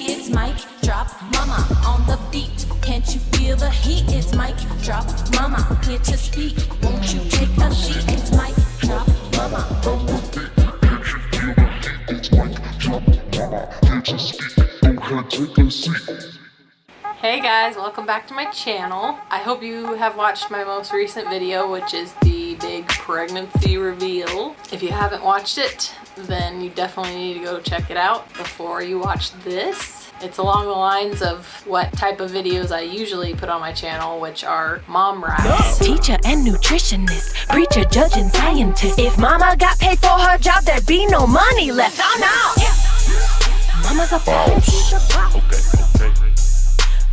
it's mic drop. Mama on the beat. Can't you feel the heat? It's mic drop. Mama, here to speak. Won't you take a seat? It's mic drop. Mama on the beat. Can't you feel the heat? It's mic drop. Mama, here to speak. Go ahead, take a seat. Hey guys, welcome back to my channel. I hope you have watched my most recent video, which is the big pregnancy reveal. If you haven't watched it, then you definitely need to go check it out before you watch this. It's along the lines of what type of videos I usually put on my channel, which are mom raps. Teacher and nutritionist, preacher, judge, and scientist. If mama got paid for her job, there'd be no money left. Oh no! Mama's a boss.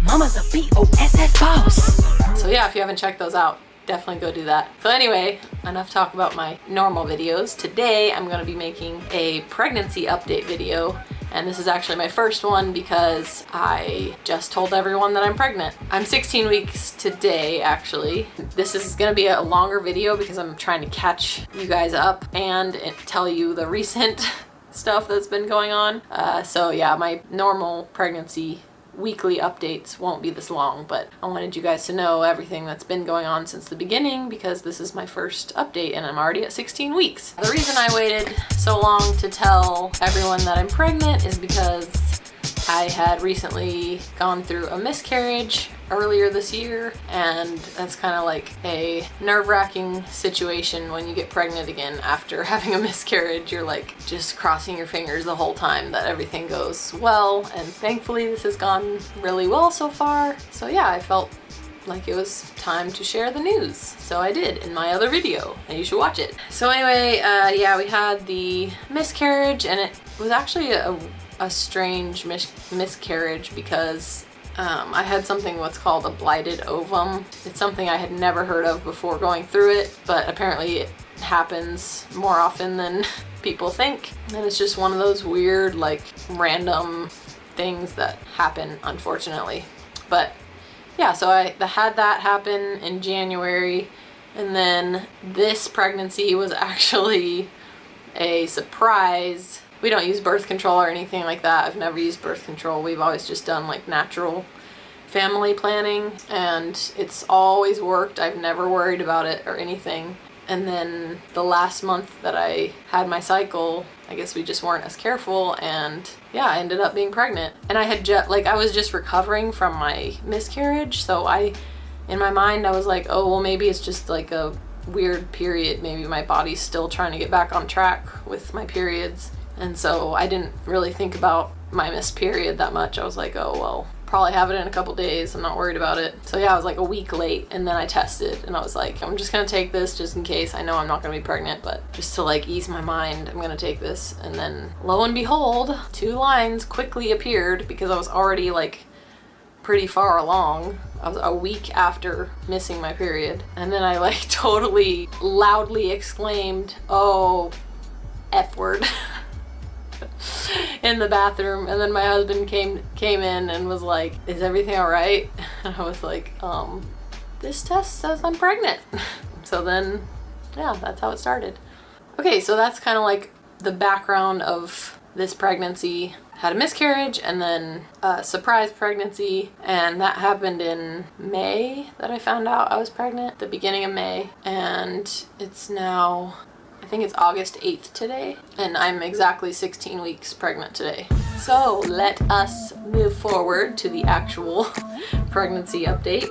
Mama's a B-O-S-S boss. So yeah, if you haven't checked those out, definitely go do that. So anyway, enough talk about my normal videos. Today I'm going to be making a pregnancy update video, and this is actually my first one because I just told everyone that I'm pregnant. I'm 16 weeks today, actually. This is going to be a longer video because I'm trying to catch you guys up and tell you the recent stuff that's been going on. So yeah, my normal pregnancy weekly updates won't be this long, but I wanted you guys to know everything that's been going on since the beginning because this is my first update and I'm already at 16 weeks. The reason I waited so long to tell everyone that I'm pregnant is because I had recently gone through a miscarriage earlier this year, and that's kind of like a nerve-wracking situation when you get pregnant again after having a miscarriage. You're like just crossing your fingers the whole time that everything goes well, and thankfully this has gone really well so far. So yeah, I felt like it was time to share the news. So I did in my other video, and you should watch it. So anyway, yeah, we had the miscarriage, and it was actually a strange miscarriage because I had something what's called a blighted ovum. It's something I had never heard of before going through it, but apparently it happens more often than people think. And it's just one of those weird, like, random things that happen, unfortunately. But yeah, so I had that happen in January, and then this pregnancy was actually a surprise. We don't use birth control or anything like that. I've never used birth control. We've always just done like natural family planning, and it's always worked. I've never worried about it or anything. And then the last month that I had my cycle, I guess we just weren't as careful, and yeah, I ended up being pregnant. And I had I was just recovering from my miscarriage, so in my mind I was like, oh well, maybe it's just like a weird period. Maybe my body's still trying to get back on track with my periods. And so I didn't really think about my missed period that much. I was like, oh, well, probably have it in a couple days. I'm not worried about it. So yeah, I was like a week late, and then I tested, and I was like, I'm just going to take this just in case. I know I'm not going to be pregnant, but just to like ease my mind, I'm going to take this. And then lo and behold, 2 lines quickly appeared because I was already like pretty far along. I was a week after missing my period. And then I like totally loudly exclaimed, oh, F word. in the bathroom, and then my husband came in and was like, is everything all right? And I was like, this test says I'm pregnant. So then yeah, that's how it started. Okay, so that's kind of like the background of this pregnancy. Had a miscarriage and then a surprise pregnancy, and that happened in May that I found out I was pregnant, the beginning of May, and it's now, I think it's August 8th today, and I'm exactly 16 weeks pregnant today. So let us move forward to the actual pregnancy update.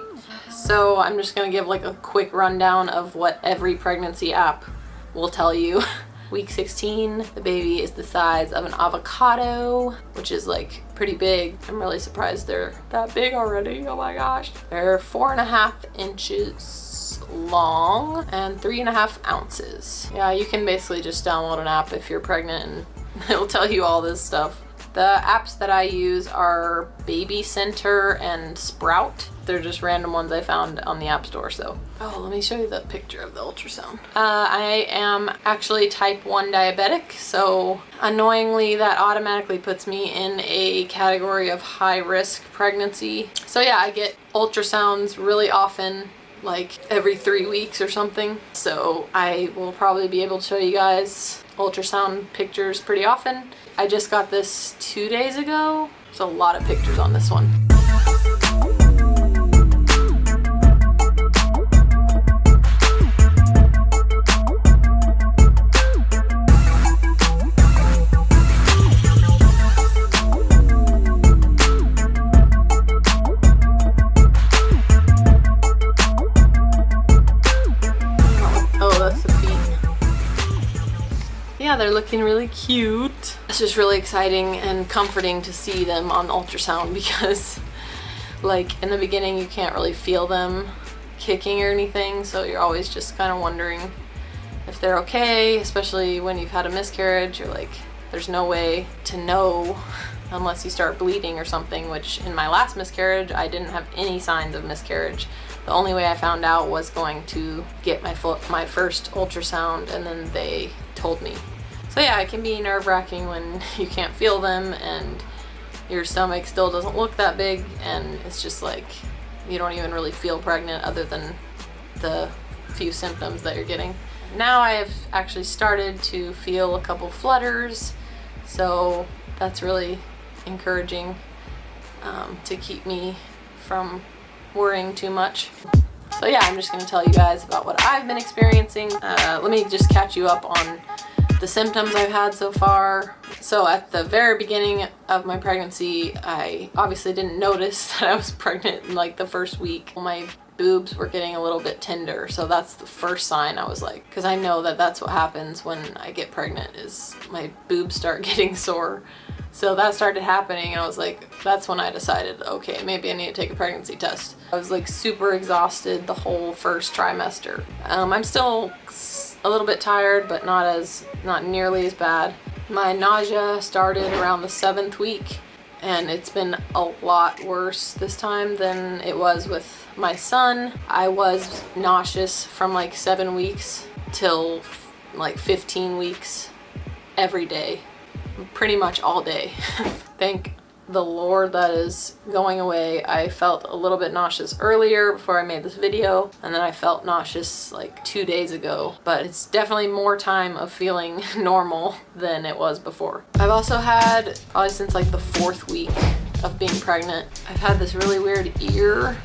So I'm just gonna give like a quick rundown of what every pregnancy app will tell you. Week 16, the baby is the size of an avocado, which is like pretty big. I'm really surprised they're that big already. Oh my gosh. They're 4.5 inches long and 3.5 ounces. Yeah, you can basically just download an app if you're pregnant and it'll tell you all this stuff. The apps that I use are Baby Center and Sprout. They're just random ones I found on the App Store. So, oh, let me show you the picture of the ultrasound. I am actually type 1 diabetic, so annoyingly that automatically puts me in a category of high risk pregnancy. So yeah, I get ultrasounds really often, like every 3 weeks or something. So I will probably be able to show you guys ultrasound pictures pretty often. I just got this 2 days ago, There's a lot of pictures on this one. Yeah, they're looking really cute. It's just really exciting and comforting to see them on ultrasound because like in the beginning you can't really feel them kicking or anything, so you're always just kind of wondering if they're okay, especially when you've had a miscarriage. You're like, there's no way to know unless you start bleeding or something, which in my last miscarriage I didn't have any signs of miscarriage. The only way I found out was going to get my first ultrasound, and then they told me. So yeah, it can be nerve-wracking when you can't feel them and your stomach still doesn't look that big, and it's just like you don't even really feel pregnant other than the few symptoms that you're getting. Now I have actually started to feel a couple flutters, so that's really encouraging to keep me from worrying too much. So yeah, I'm just going to tell you guys about what I've been experiencing. Let me just catch you up on the symptoms I've had so far. So at the very beginning of my pregnancy, I obviously didn't notice that I was pregnant in like the first week. My boobs were getting a little bit tender, so that's the first sign. I was like, because I know that that's what happens when I get pregnant, is my boobs start getting sore. So that started happening, and I was like, that's when I decided, okay, maybe I need to take a pregnancy test. I was like super exhausted the whole first trimester. I'm still a little bit tired, but not nearly as bad. My nausea started around the 7th week, and it's been a lot worse this time than it was with my son. I was nauseous from like 7 weeks till like 15 weeks every day, pretty much all day. Thank the Lord that is going away. I felt a little bit nauseous earlier before I made this video, and then I felt nauseous like 2 days ago, but it's definitely more time of feeling normal than it was before. I've also had, probably since like the 4th week of being pregnant, I've had this really weird ear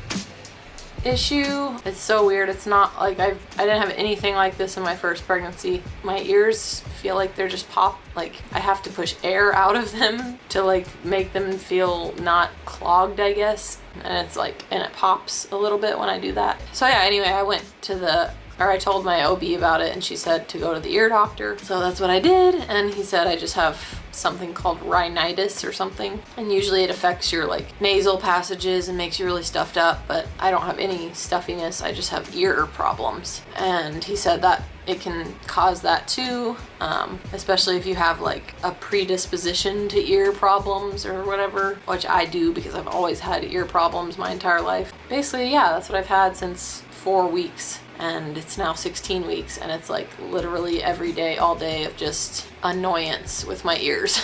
issue. It's so weird. It's not like I didn't have anything like this in my first pregnancy. My ears feel like they're just pop, like I have to push air out of them to like make them feel not clogged, I guess. And it's like, and it pops a little bit when I do that. So yeah, anyway, I told my OB about it, and she said to go to the ear doctor. So that's what I did, and he said I just have something called rhinitis or something, and usually it affects your like nasal passages and makes you really stuffed up, but I don't have any stuffiness. I just have ear problems, and he said that it can cause that too, especially if you have like a predisposition to ear problems or whatever, which I do because I've always had ear problems my entire life. Basically, yeah, that's what I've had since 4 weeks. And it's now 16 weeks, and it's like literally every day, all day of just annoyance with my ears.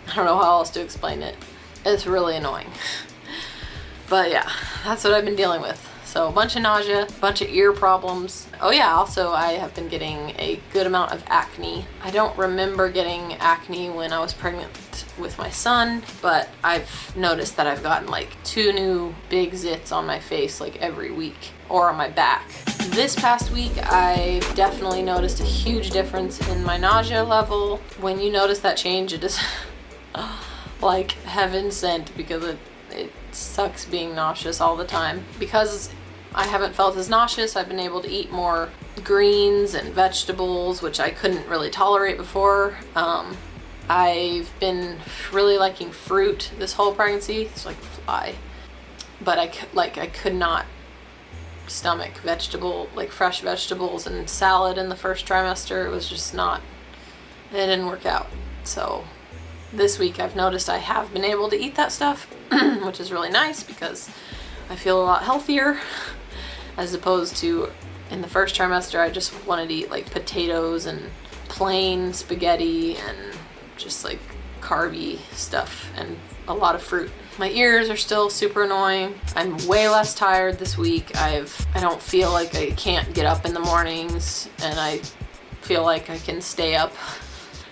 I don't know how else to explain it. It's really annoying. But yeah, that's what I've been dealing with. So a bunch of nausea, a bunch of ear problems. Oh yeah, also I have been getting a good amount of acne. I don't remember getting acne when I was pregnant with my son, but I've noticed that I've gotten like 2 new big zits on my face like every week, or on my back. This past week, I definitely noticed a huge difference in my nausea level. When you notice that change, it is like heaven sent, because it sucks being nauseous all the time. Because I haven't felt as nauseous, I've been able to eat more greens and vegetables, which I couldn't really tolerate before. I've been really liking fruit this whole pregnancy. It's like a fly. But I could not stomach fresh vegetables and salad in the first trimester. It was just not, it didn't work out. So this week I've noticed I have been able to eat that stuff, which is really nice because I feel a lot healthier, as opposed to in the first trimester I just wanted to eat like potatoes and plain spaghetti and just like carby stuff and a lot of fruit. My ears are still super annoying. I'm way less tired this week. I don't feel like I can't get up in the mornings, and I feel like I can stay up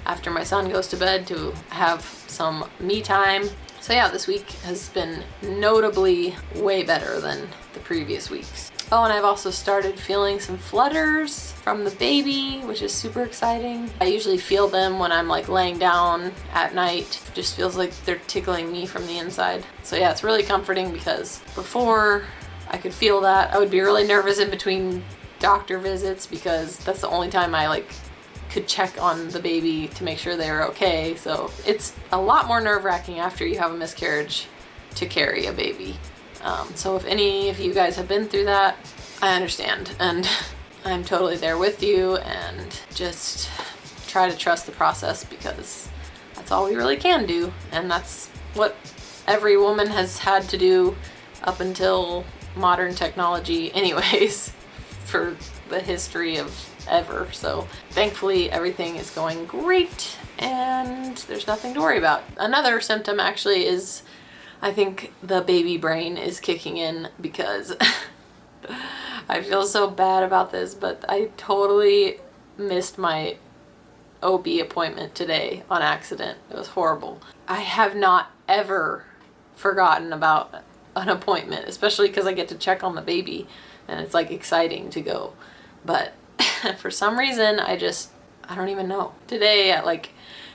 after my son goes to bed to have some me time. So yeah, this week has been notably way better than the previous weeks. Oh, and I've also started feeling some flutters from the baby, which is super exciting. I usually feel them when I'm like laying down at night. It just feels like they're tickling me from the inside. So yeah, it's really comforting because before I could feel that, I would be really nervous in between doctor visits because that's the only time I like could check on the baby to make sure they were okay. So it's a lot more nerve-wracking after you have a miscarriage to carry a baby. So if any of you guys have been through that, I understand, and I'm totally there with you, and just try to trust the process because that's all we really can do, and that's what every woman has had to do up until modern technology anyways for the history of ever. So thankfully everything is going great and there's nothing to worry about. Another symptom actually is I think the baby brain is kicking in because I feel so bad about this, but I totally missed my OB appointment today on accident. It was horrible. I have not ever forgotten about an appointment, especially because I get to check on the baby and it's like exciting to go. But for some reason, I don't even know. Today at like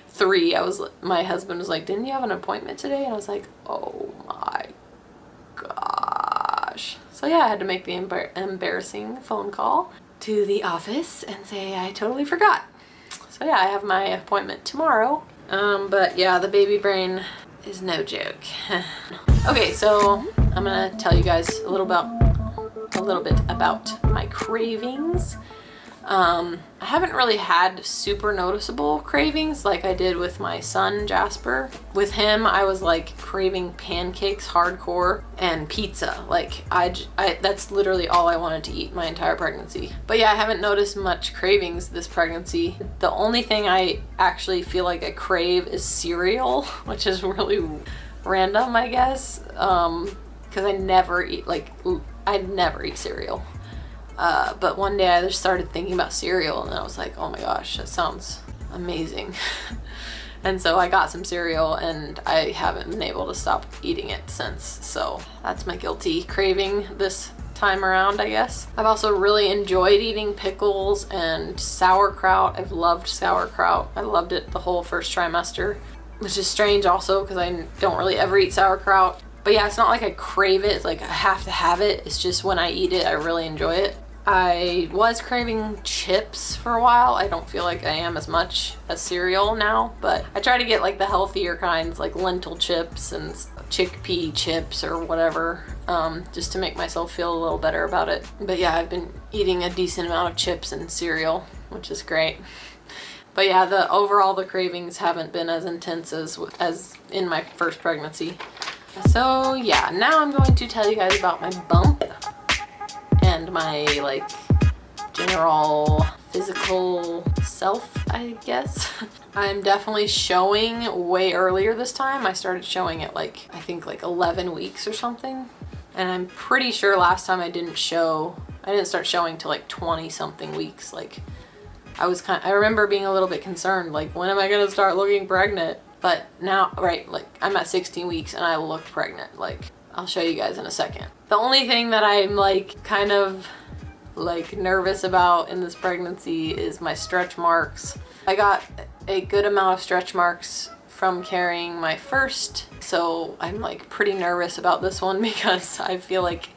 3, my husband was like, didn't you have an appointment today? And I was like, oh my gosh. So yeah, I had to make the embarrassing phone call to the office and say I totally forgot. So yeah, I have my appointment tomorrow. But yeah, the baby brain is no joke. Okay, so I'm gonna tell you guys a little bit about my cravings. I haven't really had super noticeable cravings like I did with my son Jasper. With him, I was like craving pancakes hardcore and pizza. Like that's literally all I wanted to eat my entire pregnancy. But yeah, I haven't noticed much cravings this pregnancy. The only thing I actually feel like I crave is cereal, which is really random, I guess. Because I never eat cereal. But one day I just started thinking about cereal and then I was like, oh my gosh, that sounds amazing. And so I got some cereal and I haven't been able to stop eating it since. So that's my guilty craving this time around, I guess. I've also really enjoyed eating pickles and sauerkraut. I've loved sauerkraut. I loved it the whole first trimester, which is strange also because I don't really ever eat sauerkraut. But yeah, it's not like I crave it. It's like I have to have it. It's just when I eat it, I really enjoy it. I was craving chips for a while. I don't feel like I am as much as cereal now, but I try to get like the healthier kinds, like lentil chips and chickpea chips or whatever, just to make myself feel a little better about it. But yeah, I've been eating a decent amount of chips and cereal, which is great. But yeah, the cravings haven't been as intense as in my first pregnancy. So yeah, now I'm going to tell you guys about my bump and my like general physical self, I guess. I'm definitely showing way earlier this time. I started showing at I think 11 weeks or something. And I'm pretty sure last time I didn't start showing till 20 something weeks. I remember being a little bit concerned, when am I gonna start looking pregnant? But now, right, I'm at 16 weeks and I look pregnant. I'll show you guys in a second. The only thing that I'm kind of nervous about in this pregnancy is my stretch marks. I got a good amount of stretch marks from carrying my first, so I'm pretty nervous about this one because I feel like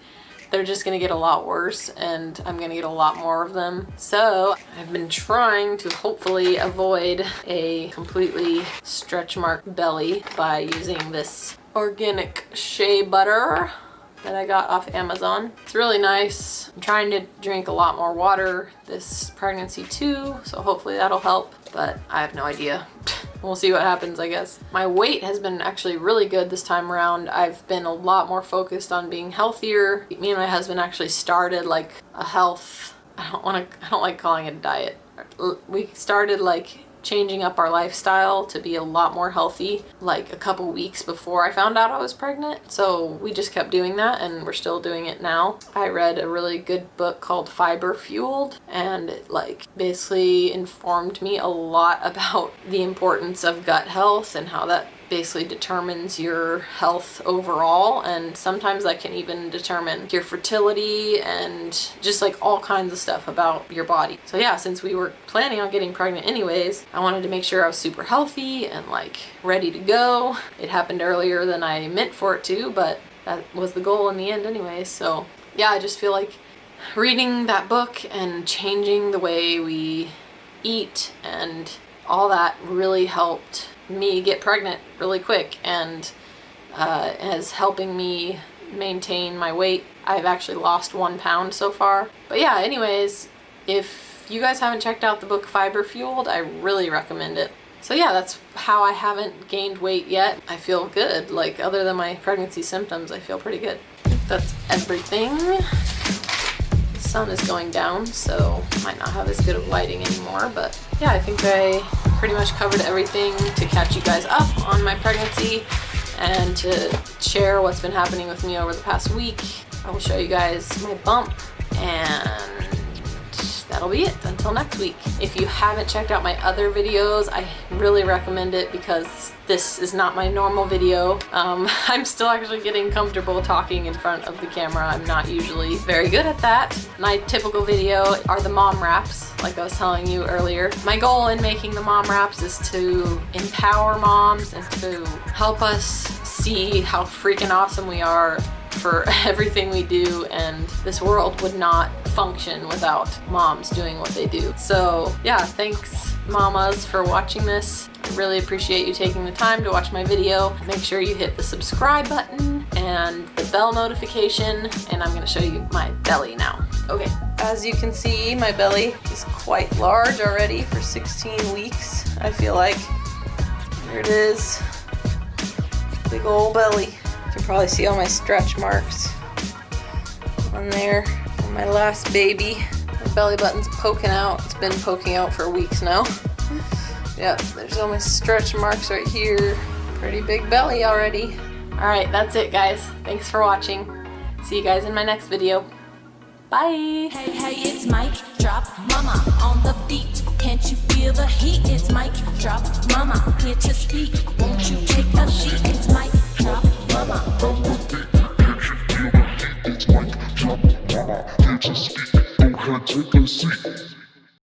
they're just gonna get a lot worse and I'm gonna get a lot more of them. So I've been trying to hopefully avoid a completely stretch mark belly by using this organic shea butter that I got off Amazon. It's really nice. I'm trying to drink a lot more water this pregnancy too, so hopefully that'll help, but I have no idea. We'll see what happens, I guess. My weight has been actually really good this time around. I've been a lot more focused on being healthier. Me and my husband actually started a health, I don't like calling it a diet. We started changing up our lifestyle to be a lot more healthy a couple weeks before I found out I was pregnant. So we just kept doing that and we're still doing it now. I read a really good book called Fiber Fueled and it basically informed me a lot about the importance of gut health and how that basically determines your health overall, and sometimes that can even determine your fertility and just like all kinds of stuff about your body. So yeah, since we were planning on getting pregnant anyways, I wanted to make sure I was super healthy and like ready to go. It happened earlier than I meant for it to, but that was the goal in the end anyways. So yeah, I just feel like reading that book and changing the way we eat and all that really helped me get pregnant really quick, and is helping me maintain my weight. I've actually lost 1 pound so far. But yeah, anyways, if you guys haven't checked out the book Fiber Fueled, I really recommend it. So yeah, that's how I haven't gained weight yet. I feel good. Like, other than my pregnancy symptoms, I feel pretty good. I think that's everything. The sun is going down, so might not have as good of lighting anymore, but yeah, I think I pretty much covered everything to catch you guys up on my pregnancy and to share what's been happening with me over the past week. I will show you guys my bump, and that'll be it until next week. If you haven't checked out my other videos, I really recommend it because this is not my normal video. I'm still actually getting comfortable talking in front of the camera. I'm not usually very good at that. My typical video are the mom wraps, like I was telling you earlier. My goal in making the mom wraps is to empower moms and to help us see how freaking awesome we are for everything we do, and this world would not function without moms doing what they do. So yeah, thanks mamas for watching this. I really appreciate you taking the time to watch my video. Make sure you hit the subscribe button and the bell notification, and I'm gonna show you my belly now. Okay, as you can see, my belly is quite large already for 16 weeks, I feel like. There it is, big old belly. You can probably see all my stretch marks on there. On my last baby, my belly button's poking out. It's been poking out for weeks now. Yeah, there's all my stretch marks right here. Pretty big belly already. Alright, that's it guys. Thanks for watching. See you guys in my next video. Bye! Hey, hey, it's Mike. Drop mama on the beat. Can't you feel the heat? It's Mike. Drop mama here to speak. Won't you